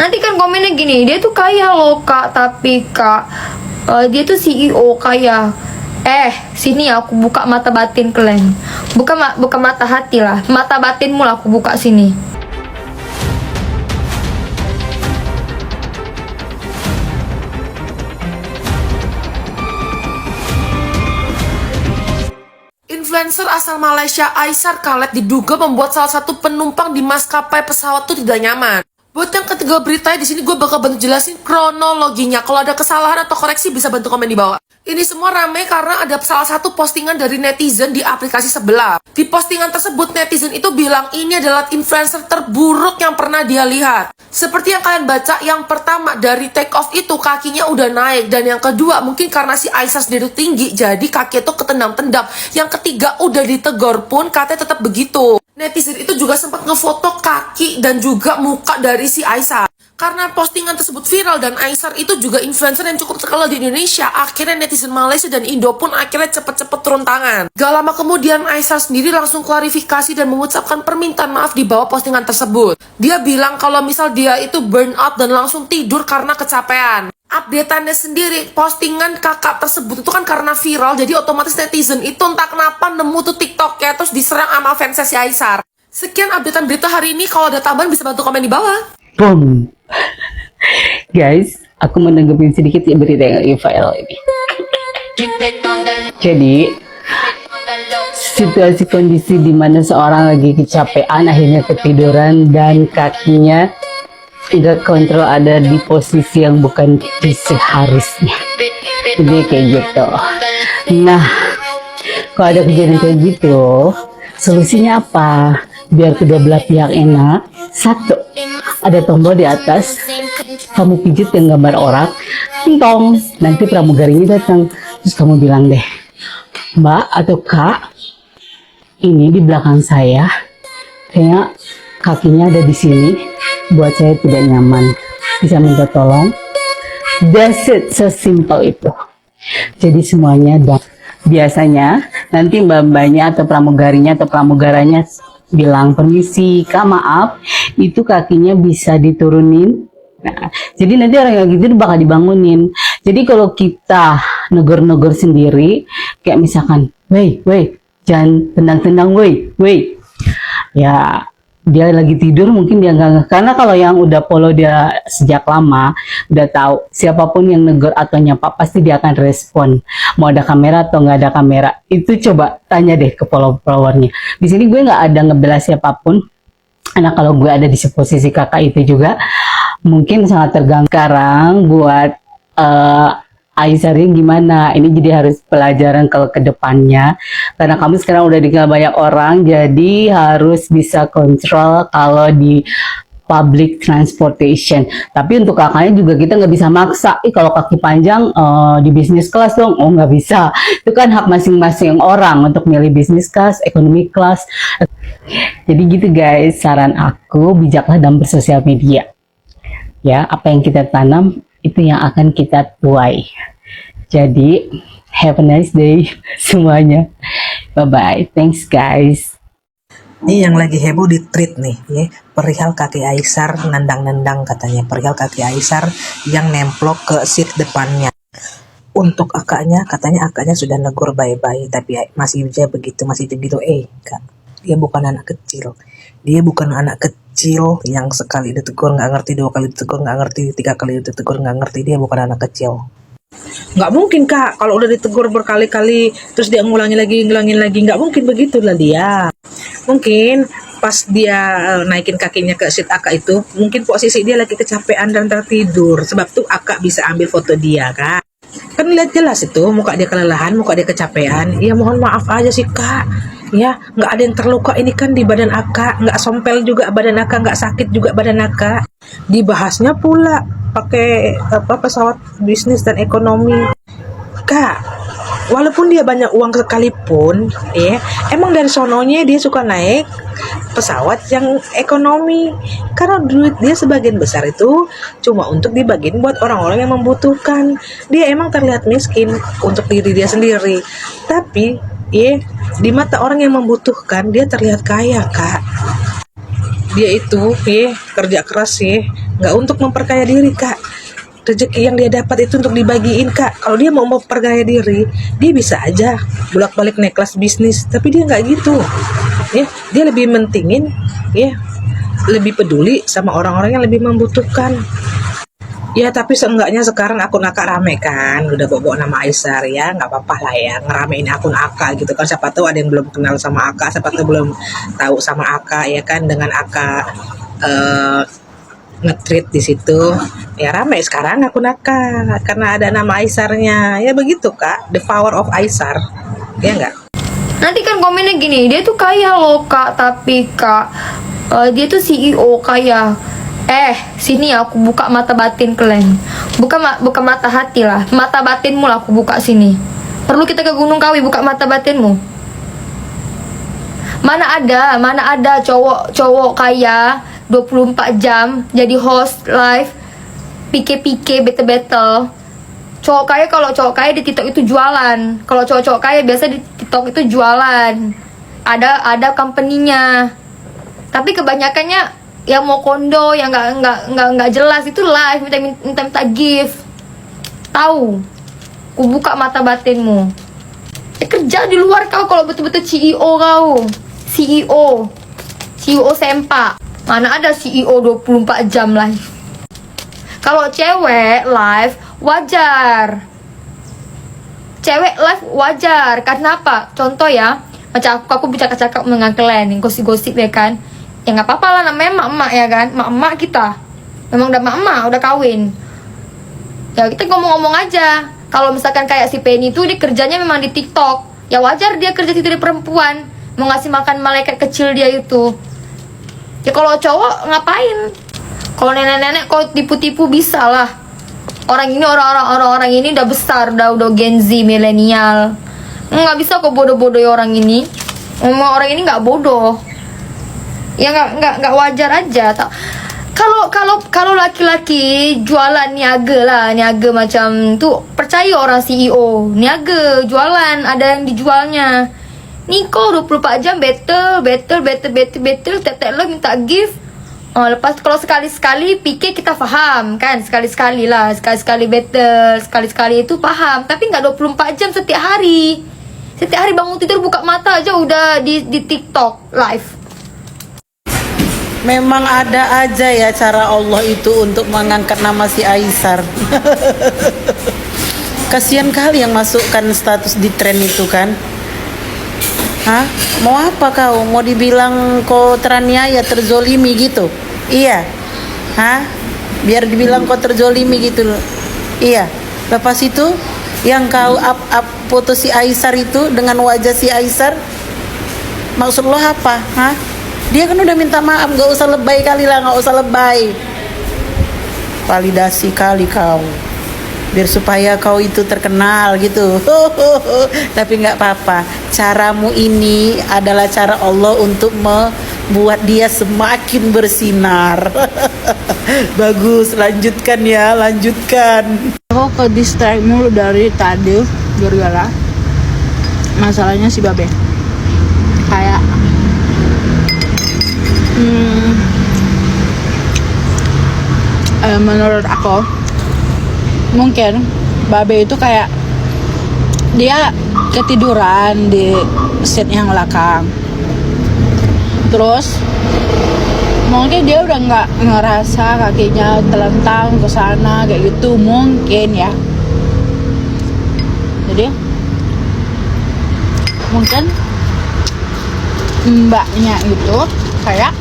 Nanti kan komennya gini, dia tuh kaya loh kak, tapi kak dia tuh CEO kaya. Sini aku buka mata batin kalian. Buka mata hati lah, mata batinmu lah aku buka sini. Influencer asal Malaysia Aisar Khaled diduga membuat salah satu penumpang di maskapai pesawat itu tidak nyaman. Buat yang ketiga beritanya di sini gue bakal bantu jelasin kronologinya. Kalau ada kesalahan atau koreksi bisa bantu komen di bawah. Ini semua rame karena ada salah satu postingan dari netizen di aplikasi sebelah. Di postingan tersebut netizen itu bilang ini adalah influencer terburuk yang pernah dia lihat. Seperti yang kalian baca, yang pertama dari take off itu kakinya udah naik. Dan yang kedua mungkin karena si Aisar sendiri tinggi jadi kaki itu ketendang-tendang. Yang ketiga udah ditegur pun katanya tetap begitu. Netizen itu juga sempat ngefoto kaki dan juga muka dari si Aisar. Karena postingan tersebut viral dan Aisar itu juga influencer yang cukup terkenal di Indonesia, akhirnya netizen Malaysia dan Indo pun akhirnya cepet-cepet turun tangan. Gak lama kemudian Aisar sendiri langsung klarifikasi dan mengucapkan permintaan maaf di bawah postingan tersebut. Dia bilang kalau misal dia itu burn out dan langsung tidur karena kecapean. Updateannya sendiri, postingan kakak tersebut itu kan karena viral, jadi otomatis netizen itu entah kenapa nemu tuh TikToknya terus diserang sama fansnya si Aisar. Sekian updatean berita hari ini, kalau ada tambahan bisa bantu komen di bawah. Boom. Guys, aku menanggapin sedikit ya berita yang lagi viral ini. Jadi, situasi kondisi di mana seorang lagi kecapean akhirnya ketiduran dan kakinya tidak kontrol ada di posisi yang bukan seharusnya. Jadi kayak gitu. Nah, kalau ada kejadian kayak gitu, solusinya apa? Biar kedua belah pihak enak. Satu, ada tombol di atas, kamu pijit yang gambar orang, tong, nanti pramugarinya datang, terus kamu bilang deh, Mbak atau Kak, ini di belakang saya, kayaknya kakinya ada di sini, buat saya tidak nyaman, bisa minta tolong. That's it, sesimpel itu. Jadi semuanya biasanya nanti mbak-mbaknya atau pramugarinya atau pramugaranya bilang permisi kak maaf itu kakinya bisa diturunin. Nah, jadi nanti orang yang gitu bakal dibangunin. Jadi kalau kita negor-negor sendiri kayak misalkan woi jangan tendang-tendang woi ya dia lagi tidur mungkin dia nggak, karena kalau yang udah follow dia sejak lama udah tahu siapapun yang negor atau nyapa pasti dia akan respon mau ada kamera atau nggak ada kamera. Itu coba tanya deh ke followernya. Di sini gue nggak ada ngebela siapapun karena kalau gue ada di posisi kakak itu juga mungkin sangat terganggu. Sekarang buat Aisarnya gimana? Ini jadi harus pelajaran kalau ke depannya. Karena kamu sekarang udah dikenal banyak orang, jadi harus bisa kontrol kalau di public transportation. Tapi untuk kakaknya juga kita nggak bisa maksa. Kalau kaki panjang di business class dong. Oh nggak bisa. Itu kan hak masing-masing orang untuk milih business class, economy class. Jadi gitu guys, saran aku bijaklah dalam bersosial media. Ya, apa yang kita tanam itu yang akan kita tuai. Jadi, have a nice day semuanya. Bye-bye. Thanks guys. Ini yang lagi heboh di tweet nih, ya. Perihal kaki Aisar nendang-nendang katanya. Perihal kaki Aisar yang nemplok ke seat depannya. Untuk akaknya, katanya akaknya sudah negur bye-bye, tapi masih aja begitu, Kak. Dia bukan anak kecil. Dia bukan anak kecil yang sekali ditegur nggak ngerti, dua kali ditegur nggak ngerti, tiga kali ditegur nggak ngerti. Dia bukan anak kecil. Nggak mungkin Kak, kalau udah ditegur berkali-kali terus dia ngulangin lagi, nggak mungkin begitulah dia. Mungkin pas dia naikin kakinya ke seat akak itu, mungkin posisi dia lagi kecapean dan tertidur. Sebab tuh akak bisa ambil foto dia Kak. Kan lihat jelas itu muka dia kelelahan, muka dia kecapean. Ya mohon maaf aja sih Kak. Ya nggak ada yang terluka ini kan di badan akak, nggak sompel juga badan akak, nggak sakit juga badan akak. Dibahasnya pula pakai pesawat bisnis dan ekonomi. Kak, walaupun dia banyak uang sekalipun, emang dari sononya dia suka naik pesawat yang ekonomi. Karena duit dia sebagian besar itu cuma untuk dibagiin buat orang-orang yang membutuhkan. Dia emang terlihat miskin untuk diri dia sendiri. Tapi, di mata orang yang membutuhkan, dia terlihat kaya, Kak. dia itu kerja keras nggak untuk memperkaya diri kak. Rezeki yang dia dapat itu untuk dibagiin kak. Kalau dia mau memperkaya diri, dia bisa aja bolak-balik naik kelas bisnis, tapi dia nggak gitu. Dia lebih mentingin lebih peduli sama orang-orang yang lebih membutuhkan. Ya tapi seenggaknya sekarang akun akak rame kan, udah bawa nama Aisar ya, nggak apa-apa lah ya ngeramein akun akak gitu kan. Siapa tahu ada yang belum kenal sama akak, siapa tahu belum tahu sama akak ya kan, dengan akak nge-treat di situ ya rame sekarang akun akak karena ada nama Aisarnya ya begitu kak, the power of Aisar ya enggak. Nanti kan komennya gini, dia tuh kaya loh kak, tapi kak dia tuh CEO kaya. Sini aku buka mata batin kalian. Buka mata hati lah. Mata batinmu lah aku buka sini. Perlu kita ke Gunung Kawi buka mata batinmu? Mana ada cowok kaya 24 jam jadi host live pike battle. Cowok kaya, kalau cowok kaya di TikTok itu jualan. Kalau cowok kaya biasa di TikTok itu jualan. Ada company-nya. Tapi kebanyakannya yang mau kondo, yang nggak jelas itu live minta gift. Tahu? Ku buka mata batinmu. Kerja di luar kau kalau betul-betul CEO kau. CEO sempak. Mana ada CEO 24 jam live. Kalau cewek live wajar. Cewek live wajar. Karena apa? Contoh ya, macam aku bercakap-cakap dengan kalian, gosip-gosip ya kan. Ya nggak apa-apa lah, namanya emak-emak ya kan, emak-emak kita memang udah emak-emak, udah kawin ya, kita ngomong-ngomong aja. Kalau misalkan kayak si Penny itu dia kerjanya memang di TikTok, ya wajar dia kerja situ, di perempuan mau ngasih makan malaikat kecil dia itu. Ya kalau cowok ngapain? Kalau nenek-nenek kok tipu-tipu bisa lah. Orang ini udah besar, udah Gen Z, milenial, nggak bisa kok bodoh-bodoh orang ini. Orang ini nggak bodoh. Ya nggak wajar aja. Kalau laki-laki jualan niaga macam tuh, percaya orang CEO niaga jualan, ada yang dijualnya. Niko 24 jam battle tetek lo minta gift. Lepas kalau sekali-sekali pikir kita paham kan, sekali-sekali battle, sekali-sekali itu paham, tapi nggak 24 jam setiap hari bangun tidur buka mata aja udah di TikTok live. Memang ada aja ya cara Allah itu untuk mengangkat nama si Aisar. Kasihan kali yang masukkan status di tren itu kan. Hah? Mau apa kau? Mau dibilang kau teraniaya, terzolimi gitu? Iya. Hah? Biar dibilang kau terzolimi gitu. Iya. Lepas itu yang kau up foto si Aisar itu dengan wajah si Aisar, maksud lo apa? Hah? Dia kan udah minta maaf, gak usah lebay kali lah, gak usah lebay. Validasi kali kau, biar supaya kau itu terkenal gitu. Tapi gak apa-apa, caramu ini adalah cara Allah untuk membuat dia semakin bersinar. Bagus, lanjutkan ya, lanjutkan. Aku ke distract mulu dari tadi gara-gara masalahnya si Babe. Kayak menurut aku mungkin Babe itu kayak dia ketiduran di set yang belakang, terus mungkin dia udah nggak ngerasa kakinya telentang ke sana kayak gitu mungkin ya. Jadi mungkin mbaknya itu kayak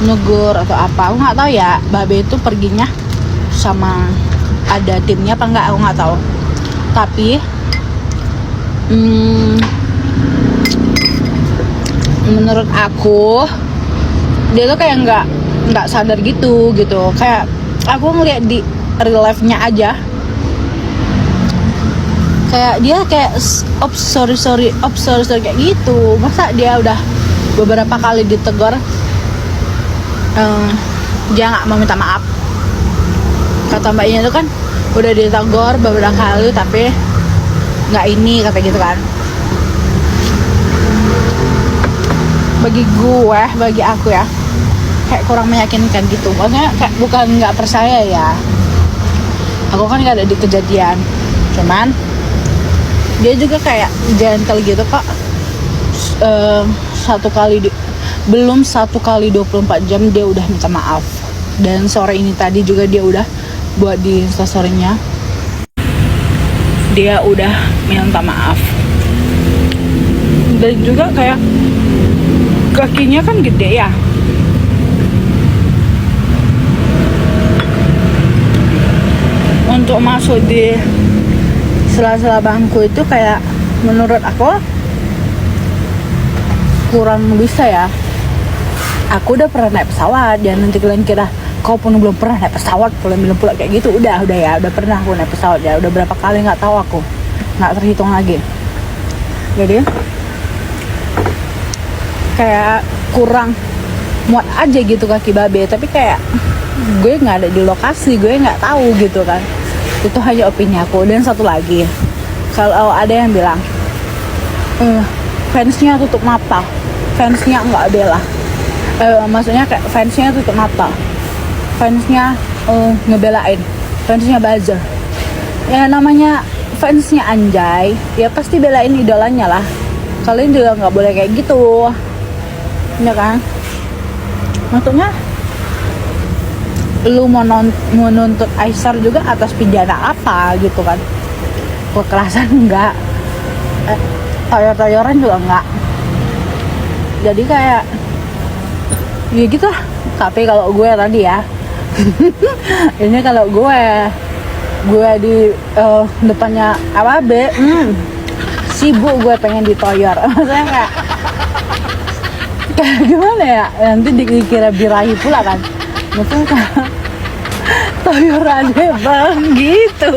negur atau apa, aku nggak tahu ya. Babe itu perginya sama ada timnya apa enggak, aku nggak tahu. Tapi menurut aku dia tuh kayak nggak sadar gitu. Kayak aku ngeliat di real life-nya aja, kayak dia kayak sorry kayak gitu. Masa dia udah beberapa kali ditegur dia nggak mau minta maaf. Kata mbaknya itu kan udah ditegur beberapa kali tapi nggak ini, kata gitu kan. bagi aku ya, kayak kurang meyakinkan gitu. Maksudnya kayak bukan nggak percaya ya, aku kan nggak ada di kejadian, cuman dia juga kayak gentle gitu kok. Belum 1 kali 24 jam dia udah minta maaf, dan sore ini tadi juga dia udah buat di instastorynya, dia udah minta maaf. Dan juga kayak kakinya kan gede ya, untuk masuk di sela-sela bangku itu kayak menurut aku kurang bisa ya. Aku udah pernah naik pesawat, dan nanti kalian kira kau pun belum pernah naik pesawat, kalian bilang pula kayak gitu. Udah ya, udah pernah aku naik pesawat ya, udah berapa kali nggak tahu aku, nggak terhitung lagi. Jadi kayak kurang muat aja gitu kaki babe, tapi kayak gue nggak ada di lokasi, gue nggak tahu gitu kan. Itu hanya opini aku. Dan satu lagi, kalau ada yang bilang fansnya tutup mata, fansnya nggak bela, maksudnya kayak fansnya tutup mata, fansnya ngebelain, fansnya buzzer. Ya namanya fansnya Anjay, ya pasti belain idolanya lah. Kalian juga nggak boleh kayak gitu, ya kan? Maksudnya lu mau menuntut Aisar juga atas pidana apa gitu kan? Kekerasan enggak, toyor-toyoran juga enggak. Jadi kayak ya gitu lah. Tapi kalau gue tadi ya ini kalau gue di depannya apa sibuk, gue pengen ditoyor. Maksudnya kayak gimana ya, nanti dikira birahi pula kan. Maksudnya kayak toyor aja bang gitu.